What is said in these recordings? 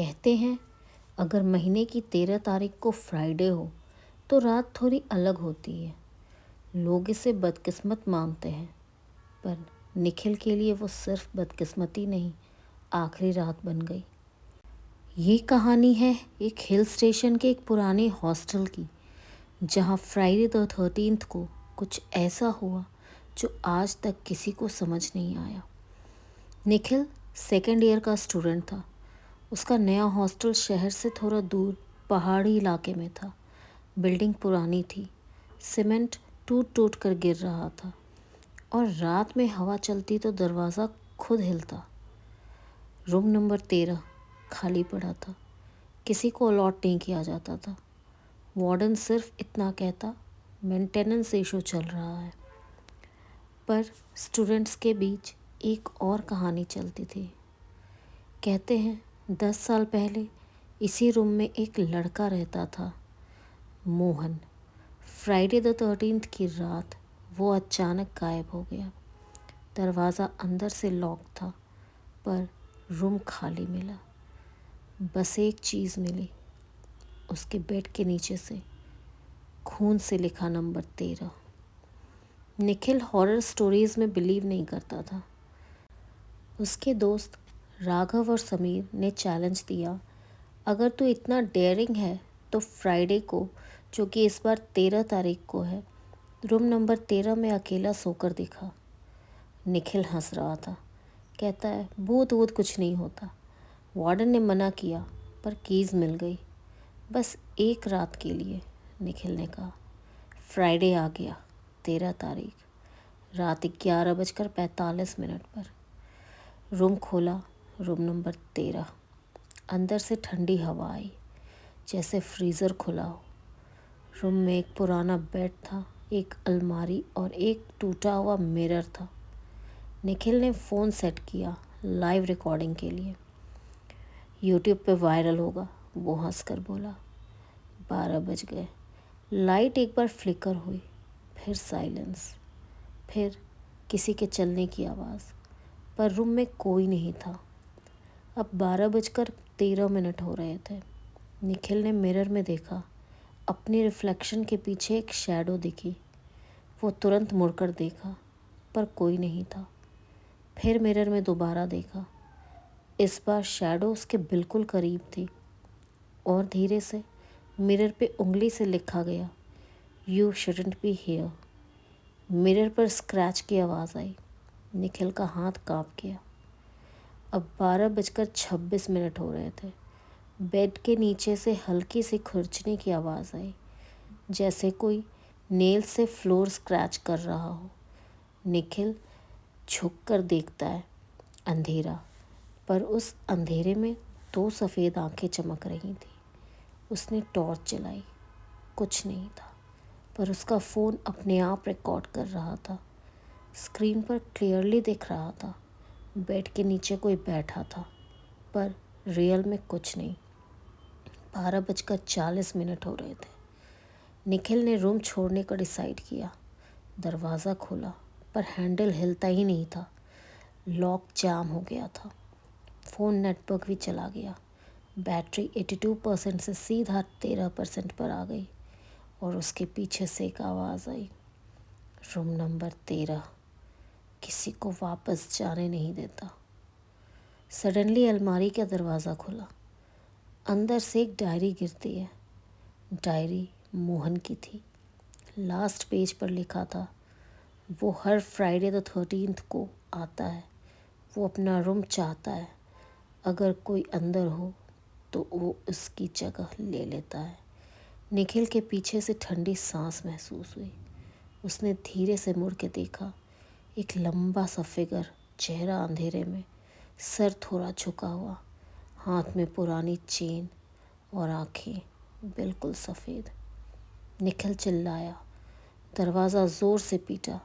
कहते हैं अगर महीने की 13 तारीख को फ्राइडे हो तो रात थोड़ी अलग होती है। लोग इसे बदकिस्मत मानते हैं, पर निखिल के लिए वो सिर्फ बदकिस्मती नहीं, आखिरी रात बन गई। ये कहानी है एक हिल स्टेशन के एक पुराने हॉस्टल की, जहाँ फ्राइडे द 13th को कुछ ऐसा हुआ जो आज तक किसी को समझ नहीं आया। निखिल सेकेंड ईयर का स्टूडेंट था। उसका नया हॉस्टल शहर से थोड़ा दूर पहाड़ी इलाके में था। बिल्डिंग पुरानी थी, सीमेंट टूट टूट कर गिर रहा था और रात में हवा चलती तो दरवाज़ा खुद हिलता। रूम नंबर 13 खाली पड़ा था, किसी को अलॉट नहीं किया जाता था। वार्डन सिर्फ इतना कहता, मेंटेनेंस इशू चल रहा है। पर स्टूडेंट्स के बीच एक और कहानी चलती थी। कहते हैं 10 साल पहले इसी रूम में एक लड़का रहता था, मोहन। फ्राइडे द 13th की रात वो अचानक गायब हो गया। दरवाज़ा अंदर से लॉक था, पर रूम खाली मिला। बस एक चीज़ मिली, उसके बेड के नीचे से खून से लिखा नंबर 13। निखिल हॉरर स्टोरीज़ में बिलीव नहीं करता था। उसके दोस्त राघव और समीर ने चैलेंज दिया, अगर तू इतना डेयरिंग है तो फ्राइडे को, जो कि इस बार 13 तारीख को है, रूम नंबर 13 में अकेला सोकर दिखा। निखिल हंस रहा था, कहता है भूत वूत कुछ नहीं होता। वार्डन ने मना किया पर कीज़ मिल गई, बस एक रात के लिए। निखिल ने कहा। फ्राइडे आ गया, 13 तारीख, रात 11:45 पर। रूम खोला, रूम नंबर 13। अंदर से ठंडी हवा आई, जैसे फ्रीज़र खुला हो। रूम में एक पुराना बेड था, एक अलमारी और एक टूटा हुआ मिरर था। निखिल ने फ़ोन सेट किया लाइव रिकॉर्डिंग के लिए। यूट्यूब पे वायरल होगा, वो हंसकर बोला। 12 बज गए। लाइट एक बार फ्लिकर हुई, फिर साइलेंस, फिर किसी के चलने की आवाज़, पर रूम में कोई नहीं था। अब 12:13 हो रहे थे। निखिल ने मिरर में देखा, अपनी रिफ्लेक्शन के पीछे एक शैडो दिखी। वो तुरंत मुड़कर देखा, पर कोई नहीं था। फिर मिरर में दोबारा देखा, इस बार शैडो उसके बिल्कुल करीब थी और धीरे से मिरर पे उंगली से लिखा गया, you shouldn't be here. Mirror पर स्क्रैच की आवाज़ आई। निखिल का हाथ कांप गया। अब 12:26 हो रहे थे। बेड के नीचे से हल्की सी खुरचने की आवाज़ आई, जैसे कोई नेल से फ्लोर स्क्रैच कर रहा हो। निखिल झुक कर देखता है, अंधेरा, पर उस अंधेरे में 2 सफ़ेद आंखें चमक रही थी। उसने टॉर्च जलाई, कुछ नहीं था, पर उसका फ़ोन अपने आप रिकॉर्ड कर रहा था। स्क्रीन पर क्लियरली दिख रहा था, बेड के नीचे कोई बैठा था, पर रियल में कुछ नहीं। 12:40 हो रहे थे। निखिल ने रूम छोड़ने का डिसाइड किया। दरवाज़ा खोला, पर हैंडल हिलता ही नहीं था। लॉक जाम हो गया था। फ़ोन नेटवर्क भी चला गया। बैटरी 82% से सीधा 13% पर आ गई और उसके पीछे से एक आवाज़ आई, रूम नंबर 13 किसी को वापस जाने नहीं देता। सडनली अलमारी का दरवाज़ा खुला। अंदर से एक डायरी गिरती है। डायरी मोहन की थी। लास्ट पेज पर लिखा था, वो हर फ्राइडे द 13th को आता है। वो अपना रूम चाहता है। अगर कोई अंदर हो तो वो उसकी जगह ले लेता है। निखिल के पीछे से ठंडी सांस महसूस हुई। उसने धीरे से मुड़ के देखा, एक लंबा सा फिगर, चेहरा अंधेरे में, सर थोड़ा झुका हुआ, हाथ में पुरानी चेन और आंखें बिल्कुल सफ़ेद। निखिल चिल्लाया। दरवाज़ा ज़ोर से पीटा।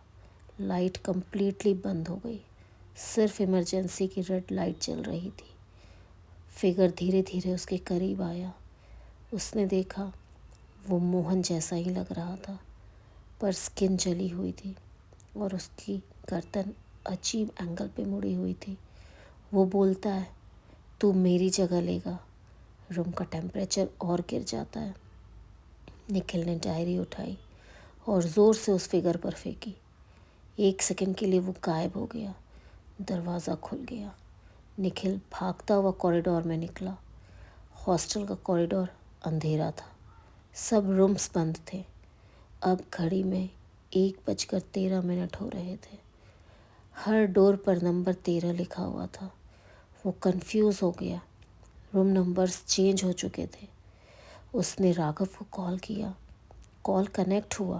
लाइट कंप्लीटली बंद हो गई। सिर्फ इमरजेंसी की रेड लाइट जल रही थी। फिगर धीरे धीरे उसके करीब आया। उसने देखा, वो मोहन जैसा ही लग रहा था, पर स्किन जली हुई थी और उसकी गर्दन अजीब एंगल पे मुड़ी हुई थी। वो बोलता है, तू मेरी जगह लेगा, रूम का टेम्परेचर और गिर जाता है। निखिल ने डायरी उठाई और ज़ोर से उस फिगर पर फेंकी। 1 सेकंड के लिए वो गायब हो गया। दरवाज़ा खुल गया। निखिल भागता हुआ कॉरिडोर में निकला। हॉस्टल का कॉरिडोर अंधेरा था। सब रूम्स बंद थे। अब घड़ी में 1:13 हो रहे थे। हर डोर पर नंबर 13 लिखा हुआ था। वो कंफ्यूज हो गया। रूम नंबर्स चेंज हो चुके थे। उसने राघव को कॉल किया। कॉल कनेक्ट हुआ,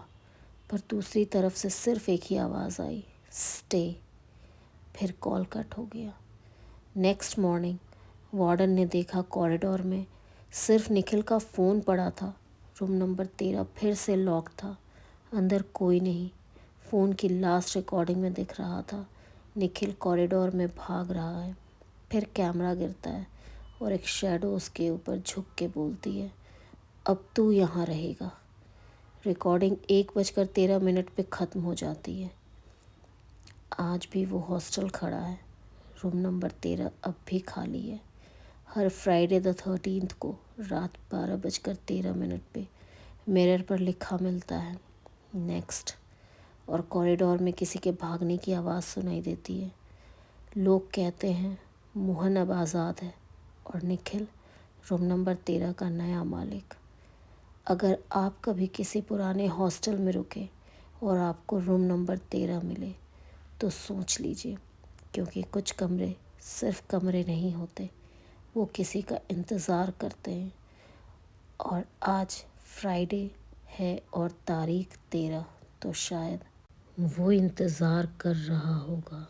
पर दूसरी तरफ से सिर्फ एक ही आवाज़ आई, स्टे। फिर कॉल कट हो गया। नेक्स्ट मॉर्निंग वार्डन ने देखा कॉरिडोर में सिर्फ निखिल का फ़ोन पड़ा था। रूम नंबर 13 फिर से लॉक था। अंदर कोई नहीं। फ़ोन की लास्ट रिकॉर्डिंग में दिख रहा था निखिल कॉरिडोर में भाग रहा है। फिर कैमरा गिरता है और एक शैडो उसके ऊपर झुक के बोलती है, अब तू यहाँ रहेगा। रिकॉर्डिंग 1:13 पे ख़त्म हो जाती है। आज भी वो हॉस्टल खड़ा है। रूम नंबर 13 अब भी खाली है। हर फ्राइडे द 13th को रात 12:13 पे मिरर पर लिखा मिलता है, नेक्स्ट। और कॉरिडोर में किसी के भागने की आवाज़ सुनाई देती है। लोग कहते हैं मोहन अब आज़ाद है और निखिल रूम नंबर 13 का नया मालिक। अगर आप कभी किसी पुराने हॉस्टल में रुके और आपको रूम नंबर 13 मिले तो सोच लीजिए, क्योंकि कुछ कमरे सिर्फ कमरे नहीं होते, वो किसी का इंतज़ार करते हैं। और आज फ्राइडे है और तारीख 13, तो शायद वो इंतज़ार कर रहा होगा।